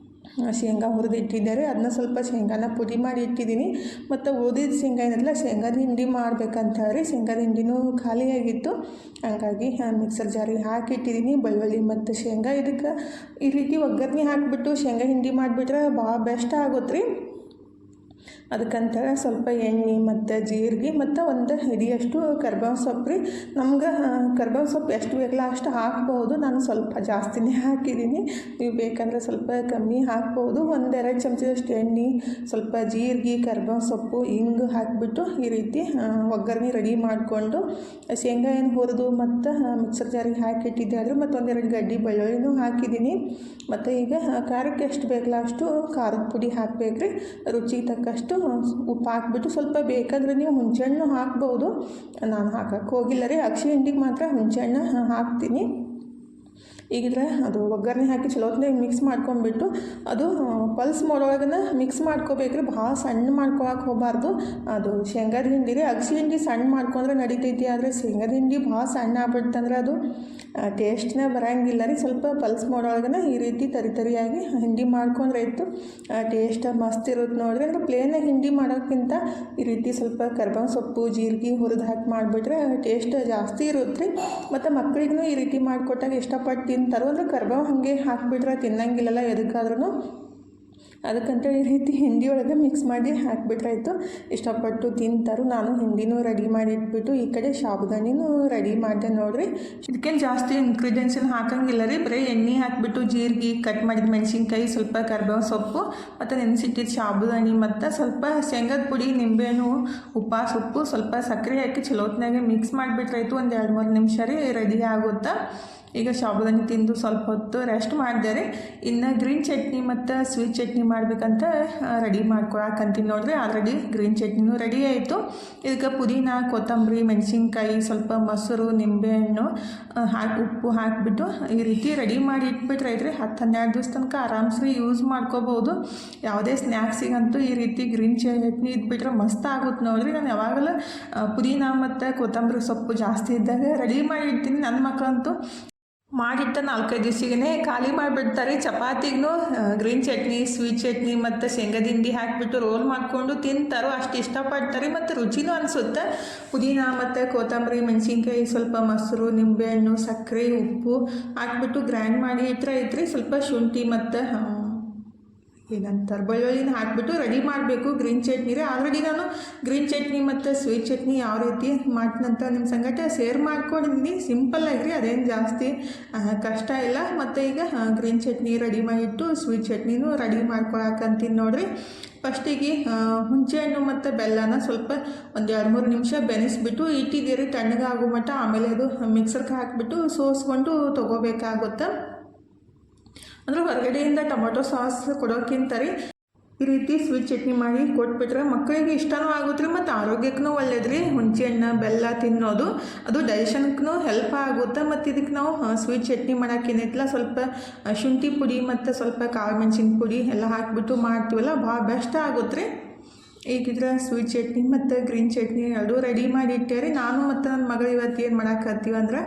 ಶೇಂಗಾ ಹುರಿದು ಇಟ್ಟಿದ್ದಾರೆ. ಅದನ್ನ ಸ್ವಲ್ಪ ಶೇಂಗಾನ ಪುಡಿ ಮಾಡಿ ಇಟ್ಟಿದ್ದೀನಿ. ಮತ್ತು ಉಳಿದಿದ್ದ ಶೇಂಗಾ ಏನಿಲ್ಲ ಶೇಂಗಾದ ಹಿಂಡಿ ಮಾಡ್ಬೇಕಂತ ಹೇಳಿ ಶೇಂಗಾದ ಹಿಂಡಿನೂ ಖಾಲಿಯಾಗಿತ್ತು. ಹಂಗಾಗಿ ಮಿಕ್ಸರ್ ಜಾರಿಗೆ ಹಾಕಿಟ್ಟಿದ್ದೀನಿ. ಬೆಳ್ಳುಳ್ಳಿ ಮತ್ತು ಶೇಂಗಾ ಇದಕ್ಕೆ ಈ ರೀತಿ ಒಗ್ಗರಣೆ ಹಾಕಿಬಿಟ್ಟು ಶೇಂಗಾ ಹಿಂಡಿ ಮಾಡಿಬಿಟ್ರೆ ಭಾಳ ಬೆಸ್ಟ್ ಆಗುತ್ತೆ ರೀ. ಅದಕ್ಕಂತೇಳಿ ಸ್ವಲ್ಪ ಎಣ್ಣೆ ಮತ್ತು ಜೀರಿಗೆ ಮತ್ತು ಒಂದು ಹಿಡಿಯಷ್ಟು ಕರ್ಬೇವು ಸೊಪ್ಪು ರೀ. ನಮ್ಗೆ ಕರ್ಬೇವು ಸೊಪ್ಪು ಎಷ್ಟು ಬೇಕಲ್ಲ ಅಷ್ಟು ಹಾಕ್ಬೋದು. ನಾನು ಸ್ವಲ್ಪ ಜಾಸ್ತಿನೇ ಹಾಕಿದ್ದೀನಿ. ನೀವು ಬೇಕಂದರೆ ಸ್ವಲ್ಪ ಕಮ್ಮಿ ಹಾಕ್ಬೋದು. 1-2 ಚಮಚದಷ್ಟು ಎಣ್ಣೆ, ಸ್ವಲ್ಪ ಜೀರಿಗೆ, ಕರ್ಬೇವು ಸೊಪ್ಪು, ಹಿಂಗು ಹಾಕಿಬಿಟ್ಟು ಈ ರೀತಿ ಒಗ್ಗರಣೆ ರೆಡಿ ಮಾಡಿಕೊಂಡು ಶೇಂಗಾ ಏನು ಹುರಿದು ಮತ್ತು ಮಿಕ್ಸರ್ ಜಾರಿಗೆ ಹಾಕಿಟ್ಟಿದ್ದೆ ಆದರೂ ಮತ್ತು 1-2 ಗಡ್ಡೆ ಬೆಳ್ಳುಳ್ಳಿನೂ ಹಾಕಿದ್ದೀನಿ. ಮತ್ತು ಈಗ ಖಾರಕ್ಕೆ ಎಷ್ಟು ಬೇಕಲ್ಲ ಅಷ್ಟು ಖಾರದ ಪುಡಿ ಹಾಕಬೇಕ್ರಿ. ರುಚಿಗೆ ತಕ್ಕಷ್ಟು ಉಪ್ಪು ಹಾಕ್ಬಿಟ್ಟು ಸ್ವಲ್ಪ ಬೇಕಾದರೆ ನೀವು ಹುಣಸೆಹಣ್ಣು ಹಾಕ್ಬೋದು. ನಾನು ಹಾಕಕ್ಕೆ ಹೋಗಿಲ್ಲ ರೀ. ಅಕ್ಷಿ ಹಿಂಡಿಗೆ ಮಾತ್ರ ಹುಣಸೆಹಣ್ಣು ಹಾಕ್ತೀನಿ. ಈಗಿದ್ರೆ ಅದು ಒಗ್ಗರಣೆ ಹಾಕಿ ಚಲೋತ್ನಾಗ ಮಿಕ್ಸ್ ಮಾಡ್ಕೊಂಡ್ಬಿಟ್ಟು ಅದು ಪಲ್ಸ್ ಮಾಡೋಳಗನ ಮಿಕ್ಸ್ ಮಾಡ್ಕೋಬೇಕ್ರಿ. ಭಾಳ ಸಣ್ಣ ಮಾಡ್ಕೊಳಕ್ಕೆ ಹೋಗಬಾರ್ದು. ಅದು ಶೇಂಗಾದ ಹಿಂಡಿ ರೀ. ಅಗಸಿ ಹಿಂಡಿ ಸಣ್ಣ ಮಾಡ್ಕೊಂಡ್ರೆ ನಡಿತೈತಿ. ಆದರೆ ಶೇಂಗಾದ ಹಿಂಡಿ ಭಾಳ ಸಣ್ಣ ಆಗ್ಬಿಡ್ತಂದ್ರೆ ಅದು ಟೇಸ್ಟ್ನೇ ಬರೋಂಗಿಲ್ಲ ರೀ. ಸ್ವಲ್ಪ ಪಲ್ಸ್ ಮಾಡೋಳಗನ ಈ ರೀತಿ ತರಿಯಾಗಿ ಹಿಂಡಿ ಮಾಡ್ಕೊಂಡ್ರೆ ಇತ್ತು ಟೇಸ್ಟ್ ಮಸ್ತ್ ಇರುತ್ತೆ ನೋಡಿರಿ. ಅಂದರೆ ಪ್ಲೇನಾಗಿ ಹಿಂಡಿ ಮಾಡೋಕ್ಕಿಂತ ಈ ರೀತಿ ಸ್ವಲ್ಪ ಕರ್ಬೇವು ಸೊಪ್ಪು, ಜೀರಿಗೆ ಹುರಿದು ಹಾಕಿ ಮಾಡಿಬಿಟ್ರೆ ಟೇಸ್ಟ್ ಜಾಸ್ತಿ ಇರುತ್ತೆ ರೀ. ಮತ್ತು ಮಕ್ಕಳಿಗೂ ಈ ರೀತಿ ಮಾಡಿಕೊಟ್ಟಾಗ ಇಷ್ಟಪಟ್ಟು ತಿಂತಾರೆ. ಅಂದರೆ ಕರ್ಬೇವು ಹಾಗೆ ಹಾಕಿಬಿಟ್ರೆ ತಿನ್ನಂಗಿಲ್ಲಲ್ಲ ಎದಕ್ಕಾದ್ರೂ. ಅದಕ್ಕಂತೇಳಿ ಈ ರೀತಿ ಹಿಂಡಿ ಒಳಗೆ ಮಿಕ್ಸ್ ಮಾಡಿ ಹಾಕಿಬಿಟ್ರಾಯ್ತು. ಇಷ್ಟಪಟ್ಟು ತಿಂತಾರು. ನಾನು ಹಿಂಡಿನೂ ರೆಡಿ ಮಾಡಿ ಇಟ್ಬಿಟ್ಟು ಈ ಕಡೆ ಸಾಬುದಾನಿನೂ ರೆಡಿ ಮಾಡಿದೆ ನೋಡಿರಿ. ಇದಕ್ಕೇನು ಜಾಸ್ತಿ ಇಂಗ್ರೀಡಿಯೆಂಟ್ಸ್ ಏನು ಹಾಕಂಗಿಲ್ಲ ರೀ, ಬರೀ ಎಣ್ಣೆ ಹಾಕಿಬಿಟ್ಟು ಜೀರಿಗೆ, ಕಟ್ ಮಾಡಿದ ಮೆಣಸಿನ್ಕಾಯಿ, ಸ್ವಲ್ಪ ಕರಿಬೇವು ಸೊಪ್ಪು ಮತ್ತು ನೆನೆಸಿಟ್ಟಿದ್ದು ಸಾಬುದಾನಿ ಮತ್ತು ಸ್ವಲ್ಪ ಶೇಂಗದ ಪುಡಿ, ನಿಂಬೆಹಣ್ಣು, ಉಪ್ಪು, ಸ್ವಲ್ಪ ಸಕ್ಕರೆ ಹಾಕಿ ಚಲೋತ್ನಾಗೆ ಮಿಕ್ಸ್ ಮಾಡಿಬಿಟ್ರಾಯ್ತು. ಒಂದು 2-3 ನಿಮಿಷ ರೀ ರೆಡಿ ಆಗುತ್ತಾ. ಈಗ ಸಾಬುದಾನಿ ತಿಂದು ಸ್ವಲ್ಪ ಹೊತ್ತು ರೆಸ್ಟ್ ಮಾಡಿದೆ ರೀ. ಇನ್ನು ಗ್ರೀನ್ ಚಟ್ನಿ ಮತ್ತು ಸ್ವೀಟ್ ಚಟ್ನಿ ಮಾಡಬೇಕಂತ ರೆಡಿ ಮಾಡ್ಕೊಳಕಂತೀನಿ ನೋಡಿರಿ. ಆಲ್ರೆಡಿ ಗ್ರೀನ್ ಚಟ್ನಿನೂ ರೆಡಿ ಆಯಿತು. ಇದಕ್ಕೆ ಪುದೀನ, ಕೊತ್ತಂಬರಿ, ಮೆಣಸಿನ್ಕಾಯಿ, ಸ್ವಲ್ಪ ಮೊಸರು, ನಿಂಬೆಹಣ್ಣು ಉಪ್ಪು ಹಾಕಿಬಿಟ್ಟು ಈ ರೀತಿ ರೆಡಿ ಮಾಡಿ ಇಟ್ಬಿಟ್ರೆ ಐತ್ರಿ 10-12 ದಿವಸ ತನಕ ಆರಾಮ್ಸರಿ ಯೂಸ್ ಮಾಡ್ಕೋಬೋದು. ಯಾವುದೇ ಸ್ನ್ಯಾಕ್ಸಿಗಂತೂ ಈ ರೀತಿ ಗ್ರೀನ್ ಚಟ್ನಿ ಇದ್ಬಿಟ್ರೆ ಮಸ್ತ್ ಆಗುತ್ತೆ ನೋಡಿರಿ. ನಾನು ಯಾವಾಗಲೂ ಪುದೀನ ಮತ್ತು ಕೊತ್ತಂಬರಿ ಸೊಪ್ಪು ಜಾಸ್ತಿ ಇದ್ದಾಗ ರೆಡಿ ಮಾಡಿ ಇಡ್ತೀನಿ. ನನ್ನ ಮಕ್ಕಳಂತೂ ಮಾಡಿಟ್ಟ 4-5 ದಿವಸಿಗೆ ಖಾಲಿ ಮಾಡಿಬಿಡ್ತಾರೆ. ಚಪಾತಿಗೂ ಗ್ರೀನ್ ಚಟ್ನಿ, ಸ್ವೀಟ್ ಚಟ್ನಿ ಮತ್ತು ಶೇಂಗಾ ಹಿಂಡಿ ಹಾಕಿಬಿಟ್ಟು ರೋಲ್ ಮಾಡಿಕೊಂಡು ತಿಂತಾರೋ, ಅಷ್ಟು ಇಷ್ಟಪಡ್ತಾರೆ ಮತ್ತು ರುಚಿನೂ ಅನಿಸುತ್ತೆ. ಪುದೀನ ಮತ್ತು ಕೊತ್ತಂಬರಿ, ಮೆಣಸಿನ್ಕಾಯಿ, ಸ್ವಲ್ಪ ಮೊಸರು, ನಿಂಬೆಹಣ್ಣು, ಸಕ್ಕರೆ, ಉಪ್ಪು ಹಾಕ್ಬಿಟ್ಟು ಗ್ರೈಂಡ್ ಮಾಡಿ ಇಟ್ಟರೆ ಐತ್ರಿ. ಸ್ವಲ್ಪ ಶುಂಠಿ ಮತ್ತು ಏನಂತಾರೆ ಬೆಳ್ಳುಳ್ಳಿನ ಹಾಕಿಬಿಟ್ಟು ರೆಡಿ ಮಾಡಬೇಕು ಗ್ರೀನ್ ಚಟ್ನಿ ರೀ. ಆಲ್ರೆಡಿ ನಾನು ಗ್ರೀನ್ ಚಟ್ನಿ ಮತ್ತು ಸ್ವೀಟ್ ಚಟ್ನಿ ಯಾವ ರೀತಿ ಮಾಡ್ತೀನಂತ ನಿಮ್ಮ ಸಂಗಟ ಶೇರ್ ಮಾಡ್ಕೊಂಡಿದ್ದೀನಿ. ಸಿಂಪಲ್ಲಾಗಿರಿ, ಅದೇನು ಜಾಸ್ತಿ ಕಷ್ಟ ಇಲ್ಲ. ಮತ್ತು ಈಗ ಗ್ರೀನ್ ಚಟ್ನಿ ರೆಡಿ ಮಾಡಿಟ್ಟು ಸ್ವೀಟ್ ಚಟ್ನಿನೂ ರೆಡಿ ಮಾಡ್ಕೊಳಕಂತೀನಿ ನೋಡಿರಿ. ಫಸ್ಟಿಗೆ ಹುಣಸೆಹಣ್ಣು ಮತ್ತು ಬೆಲ್ಲನ ಸ್ವಲ್ಪ ಒಂದು 2-3 ನಿಮಿಷ ಬೆನೆಸ್ಬಿಟ್ಟು ಇಟ್ಟಿದ್ದೀರಿ ತಣ್ಣಗಾಗೋ ಮಟ್ಟ. ಆಮೇಲೆ ಅದು ಮಿಕ್ಸರ್ಗೆ ಹಾಕಿಬಿಟ್ಟು ಸೋಸ್ಕೊಂಡು ತೊಗೋಬೇಕಾಗುತ್ತೆ. ಅಂದ್ರೆ ಹೊರಗಡೆಯಿಂದ ಟೊಮೊಟೊ ಸಾಸ್ ಕೊಡೋಕ್ಕಿಂತ ರೀ ಈ ರೀತಿ ಸ್ವೀಟ್ ಚಟ್ನಿ ಮಾಡಿ ಕೊಟ್ಬಿಟ್ರೆ ಮಕ್ಕಳಿಗೆ ಇಷ್ಟನೂ ಆಗುತ್ತೆ ರೀ ಮತ್ತು ಆರೋಗ್ಯಕ್ಕೂ ಒಳ್ಳೇದು ರೀ. ಹುಣಸೆಹಣ್ಣು, ಬೆಲ್ಲ ತಿನ್ನೋದು ಅದು ಡೈಜೆಷನ್ಗೂ ಹೆಲ್ಪ್ ಆಗುತ್ತೆ. ಮತ್ತು ಇದಕ್ಕೆ ನಾವು ಸ್ವೀಟ್ ಚಟ್ನಿ ಮಾಡೋಕ್ಕೇನಿತ್ತಲ್ಲ ಸ್ವಲ್ಪ ಶುಂಠಿ ಪುಡಿ ಮತ್ತು ಸ್ವಲ್ಪ ಕಾಳು ಮೆಣಸಿನ ಪುಡಿ ಎಲ್ಲ ಹಾಕಿಬಿಟ್ಟು ಮಾಡ್ತೀವಲ್ಲ, ಭಾಳ ಬೆಸ್ಟ್ ಆಗುತ್ತೆ ರೀ. ಈಗಿದ್ರೆ ಸ್ವೀಟ್ ಚಟ್ನಿ ಮತ್ತು ಗ್ರೀನ್ ಚಟ್ನಿ ಎರಡೂ ರೆಡಿ ಮಾಡಿ ಇಟ್ಟೇರಿ. ನಾನು ಮತ್ತು ನನ್ನ ಮಗಳು ಇವತ್ತು ಏನು ಮಾಡಾಕತ್ತೀವಿ ಅಂದ್ರೆ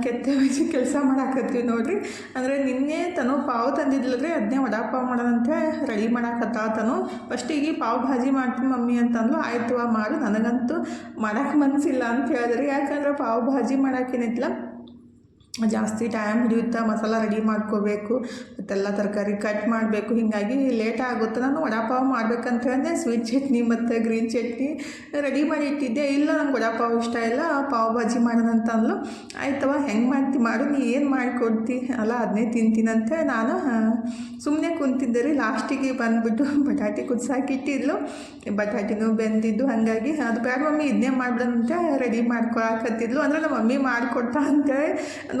ಕೆತ್ತೆ ಬಜ್ಜಿ ಕೆಲಸ ಮಾಡಾಕತ್ತೀವಿ ನೋಡಿರಿ. ಅಂದರೆ ನಿನ್ನೆ ತನು ಪಾವು ತಂದಿದ್ಲರಿ, ಅದನ್ನೇ ವಡಾಪಾವ್ ಮಾಡೋದಂತ ರೆಡಿ ಮಾಡಾಕತ್ತ. ತನು ಫಸ್ಟಿಗೆ ಪಾವ್ ಭಾಜಿ ಮಾಡ್ತೀನಿ ಮಮ್ಮಿ ಅಂತಂದ್ಲು. ಆಯ್ತು ಮಾಡು, ನನಗಂತೂ ಮಾಡೋಕ್ಕೆ ಮನಸ್ಸಿಲ್ಲ ಅಂತ ಹೇಳಿದ್ರಿ. ಯಾಕಂದ್ರೆ ಪಾವ್ ಭಾಜಿ ಮಾಡೋಕ್ಕೇನಿತ್ತಲ್ಲ ಜಾಸ್ತಿ ಟೈಮ್ ಹಿಡಿಯುತ್ತಾ, ಮಸಾಲ ರೆಡಿ ಮಾಡ್ಕೋಬೇಕು ಮತ್ತೆಲ್ಲ ತರಕಾರಿ ಕಟ್ ಮಾಡಬೇಕು, ಹೀಗಾಗಿ ಲೇಟ್ ಆಗುತ್ತೆ. ನಾನು ವಡಾಪಾವ್ ಮಾಡ್ಬೇಕಂತ ಹೇಳಿದೆ, ಸ್ವೀಟ್ ಚಟ್ನಿ ಮತ್ತು ಗ್ರೀನ್ ಚಟ್ನಿ ರೆಡಿ ಮಾಡಿ ಇಟ್ಟಿದ್ದೆ. ಇಲ್ಲ ನಂಗೆ ವಡಾಪಾವ್ ಇಷ್ಟ ಇಲ್ಲ, ಪಾವ್ ಭಾಜಿ ಮಾಡೋದಂತ ಅಂದ್ಲು. ಆಯ್ತವ ಹೆಂಗೆ ಮಾಡ್ತಿ ಮಾಡು, ನೀ ಏನು ಮಾಡಿಕೊಡ್ತಿ ಅಲ್ಲ ಅದನ್ನೇ ತಿಂತೀನಂತ ನಾನು ಸುಮ್ಮನೆ ಕುಂತಿದ್ದೆ ರೀ. ಲಾಸ್ಟಿಗೆ ಬಂದುಬಿಟ್ಟು ಬಟಾಟೆ ಕುದಿಸಾಕಿಟ್ಟಿದ್ಲು, ಬಟಾಟಿನೂ ಬೆಂದಿದ್ದು. ಹಾಗಾಗಿ ಅದು ಬೇಡ ಮಮ್ಮಿ ಇದನ್ನೇ ಮಾಡ್ಬಿಡಂತ ರೆಡಿ ಮಾಡ್ಕೊಳಕತ್ತಿದ್ಲು. ಅಂದರೆ ನಮ್ಮ ಮಮ್ಮಿ ಮಾಡಿಕೊಡ್ತಾ ಅಂತೇಳಿ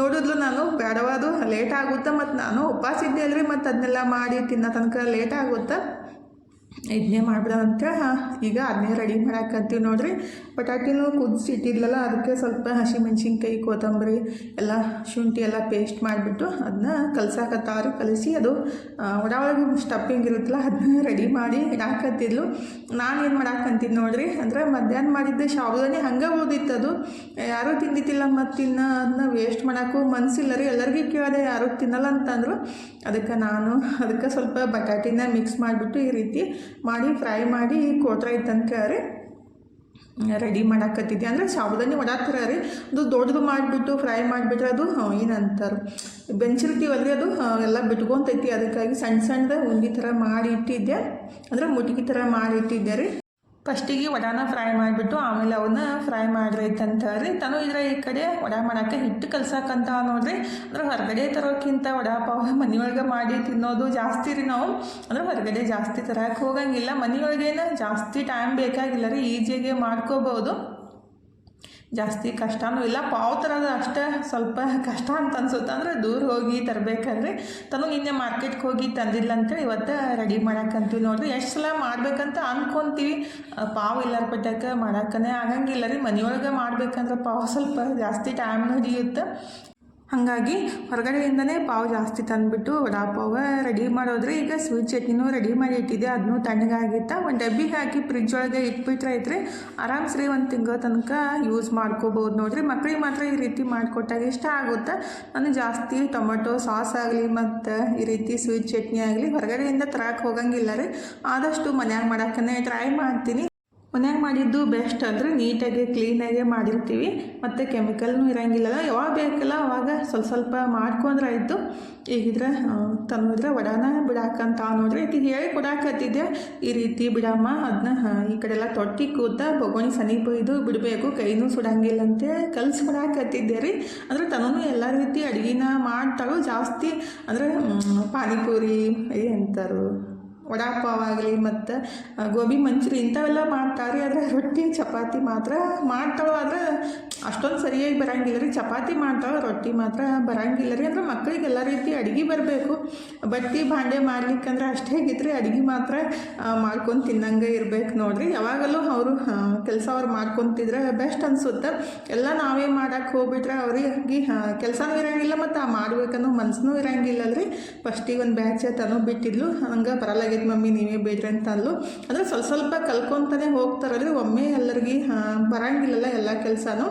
ನೋಡಿದ್ಲು. ನಾನು ಬೇಡವಾದು ಲೇಟ್ ಆಗುತ್ತೆ, ಮತ್ತು ನಾನು ಉಪವಾಸ ಇದ್ದೆ ಅಲ್ರಿ, ಮತ್ತು ಅದನ್ನೆಲ್ಲ ಮಾಡಿ ತಿನ್ನೋ ತನಕ ಲೇಟ್ ಆಗುತ್ತೆ, ಇದನ್ನೇ ಮಾಡ್ಬಿಡೋದಂತ ಈಗ ಅದನ್ನೇ ರೆಡಿ ಮಾಡಾಕಂತೀವಿ ನೋಡಿರಿ. ಬಟಾಟಿನೂ ಕುದಿಸಿಟ್ಟಿದ್ಲಲ್ಲ, ಅದಕ್ಕೆ ಸ್ವಲ್ಪ ಹಸಿಮೆಣ್ಸಿನ್ಕಾಯಿ, ಕೊತ್ತಂಬರಿ ಎಲ್ಲ ಶುಂಠಿ ಎಲ್ಲ ಪೇಸ್ಟ್ ಮಾಡಿಬಿಟ್ಟು ಅದನ್ನ ಕಲಸಾಕತ್ತಾವ್ರಿ. ಕಲಿಸಿ ಅದು ಒಳಗೆ ಸ್ಟಫಿಂಗ್ ಇರುತ್ತಲ್ಲ ಅದನ್ನ ರೆಡಿ ಮಾಡಿ ಇಡಾಕತ್ತಿದ್ಲು. ನಾನೇನು ಮಾಡಾಕಂತೀನಿ ನೋಡಿರಿ, ಅಂದರೆ ಮಧ್ಯಾಹ್ನ ಮಾಡಿದ್ದೆ ಸಾಬುದಾನಿ ಹಂಗೆ ಉಳಿದಿತ್ತು. ಅದು ಯಾರೂ ತಿಂದಿತ್ತಿಲ್ಲ, ಮತ್ತು ಇನ್ನು ಅದನ್ನ ವೇಸ್ಟ್ ಮಾಡೋಕ್ಕೂ ಮನಸ್ಸಿಲ್ಲ ರೀ. ಎಲ್ಲರಿಗೂ ಕೇಳಿದೆ, ಯಾರೂ ತಿನ್ನಲ್ಲ ಅಂತಂದರು. ಅದಕ್ಕೆ ಸ್ವಲ್ಪ ಬಟಾಟಿನ ಮಿಕ್ಸ್ ಮಾಡಿಬಿಟ್ಟು ಈ ರೀತಿ ಮಾಡಿ ಫ್ರೈ ಮಾಡಿ ಕೊಟ್ರೆ ಇತ್ತಂತ ರೀ ರೆಡಿ ಮಾಡಾಕತ್ತಿದ್ದೆ. ಅಂದರೆ ಸಾಬುದಾನಿ ವಡಾತರ ರೀ, ಅದು ದೊಡ್ಡದು ಮಾಡಿಬಿಟ್ಟು ಫ್ರೈ ಮಾಡಿಬಿಟ್ರೆ ಅದು ಏನಂತಾರೆ ಬೆಂಚಿರ್ತೀವಲ್ರಿ, ಅದು ಎಲ್ಲ ಬಿಟ್ಕೊತೈತಿ. ಅದಕ್ಕಾಗಿ ಸಣ್ಣದ ಉಂಡಿ ಥರ ಮಾಡಿ ಇಟ್ಟಿದ್ದೆ, ಅಂದರೆ ಮುಟ್ಗಿ ಥರ ಮಾಡಿ ಇಟ್ಟಿದ್ದೆ ರೀ. ಫಸ್ಟಿಗೆ ವಡಾನ ಫ್ರೈ ಮಾಡಿಬಿಟ್ಟು ಆಮೇಲೆ ಅವನ್ನ ಫ್ರೈ ಮಾಡಿರೈತಂತ ರೀ. ತಾನು ಇದ್ರೆ ಈ ಕಡೆ ವಡಾ ಮಾಡೋಕ್ಕೆ ಹಿಟ್ಟು ಕಲ್ಸಕ್ಕಂತ ನೋಡ್ರಿ. ಅಂದ್ರೆ ಹೊರಗಡೆ ತರೋಕ್ಕಿಂತ ವಡಾಪಾವ ಮನೆಯೊಳಗೆ ಮಾಡಿ ತಿನ್ನೋದು ಜಾಸ್ತಿ ರೀ. ನಾವು ಅಂದರೆ ಹೊರಗಡೆ ಜಾಸ್ತಿ ತರಕ್ಕೆ ಹೋಗಂಗಿಲ್ಲ, ಮನೆಯೊಳಗೇನು ಜಾಸ್ತಿ ಟೈಮ್ ಬೇಕಾಗಿಲ್ಲ ರೀ, ಈಜಿಯಾಗೆ ಮಾಡ್ಕೋಬೋದು, ಜಾಸ್ತಿ ಕಷ್ಟನೂ ಇಲ್ಲ. ಪಾವು ಥರದ ಅಷ್ಟೇ ಸ್ವಲ್ಪ ಕಷ್ಟ ಅಂತ ಅನ್ಸುತ್ತೆ, ಅಂದರೆ ದೂರ ಹೋಗಿ ತರಬೇಕಂದ್ರೆ. ತಾನು ನಿನ್ನೆ ಮಾರ್ಕೆಟ್ಗೆ ಹೋಗಿ ತಂದಿಲ್ಲ ಅಂತೇಳಿ ಇವತ್ತು ರೆಡಿ ಮಾಡಾಕಂತೀವಿ ನೋಡಿರಿ. ಎಷ್ಟು ಸಲ ಮಾಡ್ಬೇಕಂತ ಅಂದ್ಕೊತೀವಿ, ಪಾವು ಎಲ್ಲರ ಪಟ್ಟಕ್ಕೆ ಮಾಡೋಕ್ಕೇ ಆಗಂಗಿಲ್ಲ ರೀ. ಮನೆಯೊಳಗೆ ಮಾಡ್ಬೇಕಂದ್ರೆ ಪಾವು ಸ್ವಲ್ಪ ಜಾಸ್ತಿ ಟೈಮ್ ಹಿಡಿಯುತ್ತೆ. ಹಾಗಾಗಿ ಹೊರಗಡೆಯಿಂದನೇ ಪಾವು ಜಾಸ್ತಿ ತಂದುಬಿಟ್ಟು ವಡಾಪಾವ ರೆಡಿ ಮಾಡೋದ್ರಿ. ಈಗ ಸ್ವೀಟ್ ಚಟ್ನಿನೂ ರೆಡಿ ಮಾಡಿ ಇಟ್ಟಿದ್ದೆ, ಅದನ್ನೂ ತಣ್ಣಗಾಗಿತ್ತ. ಒಂದು ಡಬ್ಬಿಗೆ ಹಾಕಿ ಫ್ರಿಜ್ ಒಳಗೆ ಇಟ್ಬಿಟ್ರೆ ಐತ್ರಿ ಆರಾಮ್ಸ್ರಿ 1 ತಿಂಗಳ ತನಕ ಯೂಸ್ ಮಾಡ್ಕೋಬೋದು ನೋಡಿರಿ. ಮಕ್ಕಳಿಗೆ ಮಾತ್ರ ಈ ರೀತಿ ಮಾಡಿಕೊಟ್ಟಾಗ ಇಷ್ಟ ಆಗುತ್ತೆ. ನಾನು ಜಾಸ್ತಿ ಟೊಮೆಟೊ ಸಾಸ್ ಆಗಲಿ ಮತ್ತು ಈ ರೀತಿ ಸ್ವೀಟ್ ಚಟ್ನಿ ಆಗಲಿ ಹೊರಗಡೆಯಿಂದ ತರಕ್ಕೆ ಹೋಗಂಗಿಲ್ಲ ರೀ. ಆದಷ್ಟು ಮನ್ಯಾಗ ಮಾಡೋಕ್ಕೇ ಟ್ರೈ ಮಾಡ್ತೀನಿ. ಮನ್ಯಾಗ ಮಾಡಿದ್ದು ಬೆಸ್ಟ್ ಅಂದರೆ ನೀಟಾಗಿ ಕ್ಲೀನಾಗೆ ಮಾಡಿರ್ತೀವಿ ಮತ್ತು ಕೆಮಿಕಲ್ನೂ ಇರೋಂಗಿಲ್ಲಲ್ಲ. ಯಾವಾಗ ಬೇಕಲ್ಲ ಅವಾಗ ಸ್ವಲ್ಪ ಮಾಡ್ಕೊಂಡ್ರೆ ಆಯಿತು. ಈಗಿದ್ರೆ ತಂದಿದ್ರೆ ವಡಾನ ಬಿಡಾಕಂತ ನೋಡ್ರಿ ಈಗ ಹೇಳಿ ಕೊಡಾಕತ್ತಿದ್ದೆ, ಈ ರೀತಿ ಬಿಡಮ್ಮ ಅದನ್ನ ಈ ಕಡೆ ಎಲ್ಲ ತೊಟ್ಟಿ ಕೂತ ಬೊಗೋಣಿ ಸನೀಪ ಇದು ಬಿಡಬೇಕು, ಕೈನೂ ಸುಡಂಗಿಲ್ಲ ಅಂತ ಕಲಿಸ್ಕೊಡಾಕತ್ತಿದ್ದೆ ರೀ. ಅಂದರೆ ತನೂ ಎಲ್ಲ ರೀತಿ ಅಡುಗೆನ ಮಾಡ್ತಾಳು. ಜಾಸ್ತಿ ಅಂದರೆ ಪಾನಿಪುರಿ ಎಂತಾರು ವಡಾಪಾವ್ ಆಗಲಿ ಮತ್ತು ಗೋಬಿ ಮಂಚೂರಿ ಇಂಥವೆಲ್ಲ ಮಾಡ್ತಾರೆ. ಆದರೆ ರೊಟ್ಟಿ ಚಪಾತಿ ಮಾತ್ರ ಮಾಡ್ತಾಳೋ, ಆದರೆ ಅಷ್ಟೊಂದು ಸರಿಯಾಗಿ ಬರೋಂಗಿಲ್ಲ ರೀ. ಚಪಾತಿ ಮಾಡ್ತಾಳೆ, ರೊಟ್ಟಿ ಮಾತ್ರ ಬರೋಂಗಿಲ್ಲ ರೀ. ಅಂದರೆ ಮಕ್ಕಳಿಗೆ ಎಲ್ಲ ರೀತಿ ಅಡುಗೆ ಬರಬೇಕು. ಬಟ್ಟಿ ಭಾಂಡೆ ಮಾಡ್ಲಿಕ್ಕಂದ್ರೆ ಅಷ್ಟೇ ಆಗಿತ್ತು ಅಡುಗೆ ಮಾತ್ರ ಮಾಡ್ಕೊಂಡು ತಿನ್ನಂಗೆ ಇರ್ಬೇಕು ನೋಡಿರಿ. ಯಾವಾಗಲೂ ಅವರು ಕೆಲಸ ಅವ್ರು ಮಾಡ್ಕೊತಿದ್ರೆ ಬೆಸ್ಟ್ ಅನಿಸುತ್ತೆ. ಎಲ್ಲ ನಾವೇ ಮಾಡೋಕ್ಕೆ ಹೋಗ್ಬಿಟ್ರೆ ಅವ್ರಿಗೆ ಕೆಲಸನೂ ಇರೋಂಗಿಲ್ಲ ಮತ್ತು ಮಾಡ್ಬೇಕನ್ನೋ ಮನಸ್ಸೂ ಇರೋಂಗಿಲ್ಲ ರೀ. ಫಸ್ಟಿಗೆ ಒಂದು ಬ್ಯಾಚ್ ತನೂ ಬಿಟ್ಟಿದ್ಲು, ಹಂಗೆ ಬರಲಾಗೈತೆ ಮಮ್ಮಿ ನೀವೇ ಬೇಡ್ರಿ ಅಂತ ಅಂದ್ಲು. ಅಂದರೆ ಸ್ವಲ್ಪ ಕಲ್ಕೊತಾನೆ ಹೋಗ್ತಾರಲ್ರಿ, ಒಮ್ಮೆ ಎಲ್ಲರಿಗೆ ಬರೋಂಗಿಲ್ಲಲ್ಲ ಎಲ್ಲ ಕೆಲಸನೂ.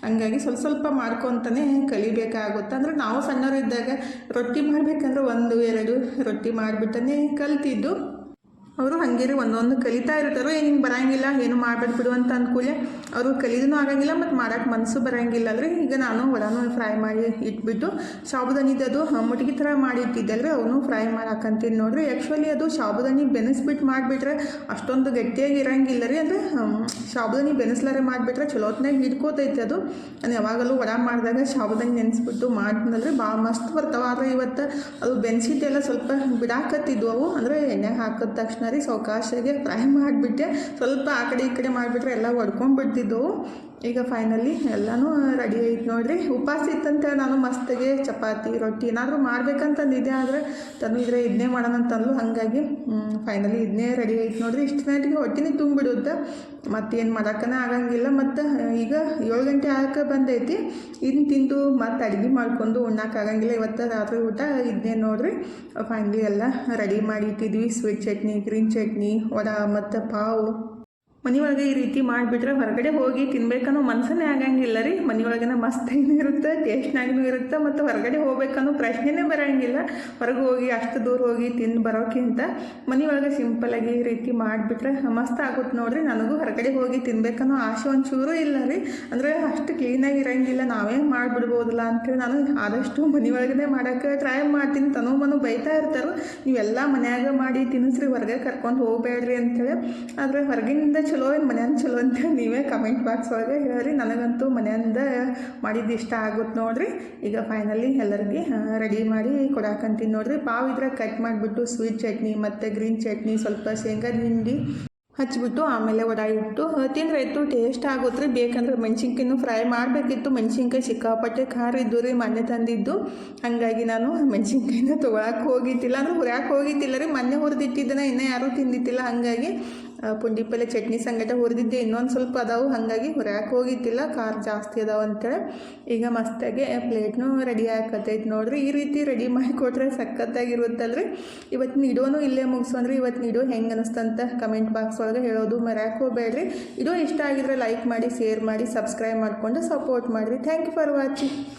ಹಂಗಾಗಿ ಸ್ವಲ್ಪ ಮಾಡ್ಕೊತಾನೆ ಕಲಿಬೇಕಾಗುತ್ತೆ. ಅಂದರೆ ನಾವು ಸಣ್ಣವರಿದ್ದಾಗ ರೊಟ್ಟಿ ಮಾಡಬೇಕಂದ್ರೆ 1-2 ರೊಟ್ಟಿ ಮಾಡಿಬಿಟ್ಟನೇ ಕಲ್ತಿದ್ದು. ಅವರು ಹಾಗೆ ಒಂದೊಂದು ಕಲಿತಾ ಇರ್ತಾರೋ, ಹಿಂಗೆ ಬರೋಂಗಿಲ್ಲ ಏನು ಮಾಡ್ಬಿಟ್ಬಿಡು ಅಂತ ಅಂದ್ಕೂಲೆ ಅವರು ಕಲಿದೂ ಆಗಂಗಿಲ್ಲ ಮತ್ತು ಮಾಡೋಕ್ಕೆ ಮನಸ್ಸು ಬರೋಂಗಿಲ್ಲ ಅಲ್ರಿ. ಈಗ ನಾನು ವಡಾನು ಫ್ರೈ ಮಾಡಿ ಇಟ್ಬಿಟ್ಟು ಸಾಬುದಾನಿದು ಅದು ಮುಟ್ಗಿ ಥರ ಮಾಡಿ ಇಟ್ಟಿದ್ದಲ್ರಿ, ಅವನು ಫ್ರೈ ಮಾಡಾಕಂತೀನಿ ನೋಡಿರಿ. ಆ್ಯಕ್ಚುಲಿ ಅದು ಸಾಬುದಾನಿ ಬೆನೆಸ್ಬಿಟ್ಟು ಮಾಡಿಬಿಟ್ರೆ ಅಷ್ಟೊಂದು ಗಟ್ಟಿಯಾಗಿ ಇರೋಂಗಿಲ್ಲ ರೀ. ಅಂದರೆ ಸಾಬುದಾನಿ ಬೆನೆಸ್ಲಾರೆ ಮಾಡಿಬಿಟ್ರೆ ಚಲೋ ಹೊತ್ನಾಗ ಹಿಡ್ಕೋತೈತೆ ಅದು. ನಾನು ಯಾವಾಗಲೂ ವಡಾ ಮಾಡಿದಾಗ ಸಾಬುದಾನಿ ನೆನೆಸ್ಬಿಟ್ಟು ಮಾಡ್ತೀನಲ್ರಿ, ಭಾಳ ಮಸ್ತ್ ಬರ್ತಾವೆ. ಆದರೆ ಇವತ್ತು ಅದು ಬೆನೆಸಿದ್ದೆಲ್ಲ ಸ್ವಲ್ಪ ಬಿಡಾಕತ್ತಿದ್ವು ಅವು. ಅಂದರೆ ಎಣ್ಣೆಗೆ ಹಾಕಿದ ತಕ್ಷಣ ರೀ ಸಾವಕಾಶಾಗೆ ಫ್ರೈ ಮಾಡಿಬಿಟ್ಟೆ. ಸ್ವಲ್ಪ ಆ ಕಡೆ ಈ ಕಡೆ ಮಾಡಿಬಿಟ್ರೆ ಎಲ್ಲ ಒಡ್ಕೊಂಡ್ಬಿಡ್ತಿದ್ದವು. ಈಗ ಫೈನಲಿ ಎಲ್ಲನೂ ರೆಡಿ ಆಯ್ತು ನೋಡಿರಿ. ಉಪವಾಸ ಇತ್ತಂತ ನಾನು ಮಸ್ತಿಗೆ ಚಪಾತಿ ರೊಟ್ಟಿ ಏನಾದರೂ ಮಾಡ್ಬೇಕಂತಂದಿದ್ದೆ, ಆದರೆ ತನು ಇದ್ರೆ ಇದನ್ನೇ ಮಾಡೋಣ ಅಂತಂದ್ಲು. ಹಾಗಾಗಿ ಫೈನಲಿ ಇದನ್ನೇ ರೆಡಿ ಆಯ್ತು ನೋಡಿರಿ. ಇಷ್ಟು ನೈಟಿಗೆ ಹೊಟ್ಟಿನೇ ತುಂಬಿಡುತ್ತೆ, ಮತ್ತೇನು ಮಾಡೋಕ್ಕನೇ ಆಗಂಗಿಲ್ಲ. ಮತ್ತು ಈಗ 7 ಗಂಟೆ ಆಗಕ್ಕೆ ಬಂದೈತಿ. ಇದನ್ನ ತಿಂದು ಮತ್ತು ಅಡುಗೆ ಮಾಡ್ಕೊಂಡು ಉಣ್ಣಕ್ಕಾಗಂಗಿಲ್ಲ. ಇವತ್ತು ರಾತ್ರಿ ಊಟ ಇದನ್ನೇ ನೋಡಿರಿ. ಫೈನಲಿ ಎಲ್ಲ ರೆಡಿ ಮಾಡಿ ಇಟ್ಟಿದ್ವಿ. ಸ್ವೀಟ್ ಚಟ್ನಿ, ಗ್ರೀನ್ ಚಟ್ನಿ, ವಡಾ ಮತ್ತು ಪಾವು. ಮನೆಯೊಳಗೆ ಈ ರೀತಿ ಮಾಡಿಬಿಟ್ರೆ ಹೊರಗಡೆ ಹೋಗಿ ತಿನ್ಬೇಕನ್ನೋ ಮನಸ್ಸನ್ನೇ ಆಗಂಗಿಲ್ಲ ರೀ. ಮನೆಯೊಳಗೇನ ಮಸ್ತಾಗಿನೂ ಇರುತ್ತೆ, ಟೇಸ್ಟ್ನಾಗೂ ಇರುತ್ತೆ, ಮತ್ತು ಹೊರಗಡೆ ಹೋಗ್ಬೇಕನ್ನೋ ಪ್ರಶ್ನೆನೇ ಬರೋಂಗಿಲ್ಲ. ಹೊರಗೆ ಹೋಗಿ ಅಷ್ಟು ದೂರ ಹೋಗಿ ತಿಂದು ಬರೋಕ್ಕಿಂತ ಮನೆಯೊಳಗೆ ಸಿಂಪಲ್ಲಾಗಿ ಈ ರೀತಿ ಮಾಡಿಬಿಟ್ರೆ ಮಸ್ತ್ ಆಗುತ್ತೆ ನೋಡಿರಿ. ನನಗೂ ಹೊರಗಡೆ ಹೋಗಿ ತಿನ್ಬೇಕನ್ನೋ ಆಸೆ ಒಂಚೂರು ಇಲ್ಲ ರೀ. ಅಂದರೆ ಅಷ್ಟು ಕ್ಲೀನಾಗಿ ಇರೋಂಗಿಲ್ಲ, ನಾವೇ ಮಾಡಿಬಿಡ್ಬೋದಲ್ಲ ಅಂತೇಳಿ ನಾನು ಆದಷ್ಟು ಮನೆಯೊಳಗೇ ಮಾಡೋಕ್ಕೆ ಟ್ರೈ ಮಾಡ್ತೀನಿ. ತನೂ ಬೈತಾ ಇರ್ತಾರೆ, ನೀವೆಲ್ಲ ಮನ್ಯಾಗ ಮಾಡಿ ತಿನ್ನಿಸ್ರಿ, ಹೊರಗೆ ಕರ್ಕೊಂಡು ಹೋಗಬೇಡ್ರಿ ಅಂಥೇಳಿ. ಆದರೆ ಹೊರಗಿನಿಂದ ಚಲೋ ಏನು ಮನೆಯಿಂದ ಚಲೋ ಅಂತೇಳಿ ನೀವೇ ಕಮೆಂಟ್ ಬಾಕ್ಸ್ ಒಳಗೆ ಹೇಳ್ರಿ. ನನಗಂತೂ ಮನೆಯಿಂದ ಮಾಡಿದ್ದು ಇಷ್ಟ ಆಗುತ್ತೆ ನೋಡಿರಿ. ಈಗ ಫೈನಲಿ ಎಲ್ಲರಿಗೆ ರೆಡಿ ಮಾಡಿ ಕೊಡಾಕಂತೀನಿ ನೋಡಿರಿ. ಪಾವು ಇದ್ರೆ ಕಟ್ ಮಾಡಿಬಿಟ್ಟು ಸ್ವೀಟ್ ಚಟ್ನಿ ಮತ್ತು ಗ್ರೀನ್ ಚಟ್ನಿ, ಸ್ವಲ್ಪ ಶೇಂಗಾದ ಹಿಂಡಿ ಹಚ್ಚಿಬಿಟ್ಟು ಆಮೇಲೆ ವಡಾ ಇಟ್ಟು ತಿಂದ್ರೆ ಇತ್ತು ಟೇಸ್ಟ್ ಆಗುತ್ತೆ ರೀ. ಬೇಕಂದ್ರೆ ಮೆಣಸಿನ್ಕಾಯಿನೂ ಫ್ರೈ ಮಾಡಬೇಕಿತ್ತು. ಮೆಣಸಿನ್ಕಾಯಿ ಸಿಕ್ಕಾಪಟ್ಟೆ ಖಾರ ಇದ್ದು ರೀ, ಮೊನ್ನೆ ತಂದಿದ್ದು. ಹಾಗಾಗಿ ನಾನು ಮೆಣಸಿನ್ಕಾಯಿನ ತೊಗೊಳಕ್ಕೆ ಹೋಗಿದ್ದಿಲ್ಲ, ಅಂದರೆ ಹುರ್ಯಾಕೆ ಹೋಗಿದ್ದಿಲ್ಲ ರೀ. ಮೊನ್ನೆ ಹುರಿದಿಟ್ಟಿದ್ದನ ಇನ್ನೂ ಯಾರೂ ತಿಂದಿದ್ದಿಲ್ಲ. ಹಾಗಾಗಿ ಪುಂಡಿ ಪಲ್ಲೆ ಚಟ್ನಿ ಸಂಗಟ ಹುರಿದಿದ್ದೆ, ಇನ್ನೊಂದು ಸ್ವಲ್ಪ ಅದಾವು. ಹಾಗಾಗಿ ಹುರ್ಯಾಕೆ ಹೋಗಿದ್ದಿಲ್ಲ, ಖಾರ ಜಾಸ್ತಿ ಅದಾವ ಅಂತೇಳಿ. ಈಗ ಮಸ್ತಾಗಿ ಪ್ಲೇಟ್ನೂ ರೆಡಿ ಆಕತ್ತೈತೆ ನೋಡಿರಿ. ಈ ರೀತಿ ರೆಡಿ ಮಾಡಿ ಕೊಟ್ಟರೆ ಸಖತ್ತಾಗಿರುತ್ತಲ್ರಿ. ಇವತ್ತಿನ ವಿಡಿಯೋನೂ ಇಲ್ಲೇ ಮುಗಿಸೋನ್ರಿ. ಇವತ್ತಿನ ವಿಡಿಯೋ ಹೆಂಗೆ ಅನಿಸ್ತಂತ ಕಮೆಂಟ್ ಬಾಕ್ಸ್ ಒಳಗೆ ಹೇಳೋದು ಮರ್ಯಾಕೆ ಹೋಗಬೇಡ್ರಿ. ವಿಡಿಯೋ ಇಷ್ಟ ಆಗಿದ್ರೆ ಲೈಕ್ ಮಾಡಿ, ಶೇರ್ ಮಾಡಿ, ಸಬ್ಸ್ಕ್ರೈಬ್ ಮಾಡಿಕೊಂಡು ಸಪೋರ್ಟ್ ಮಾಡಿರಿ. Thank you for watching.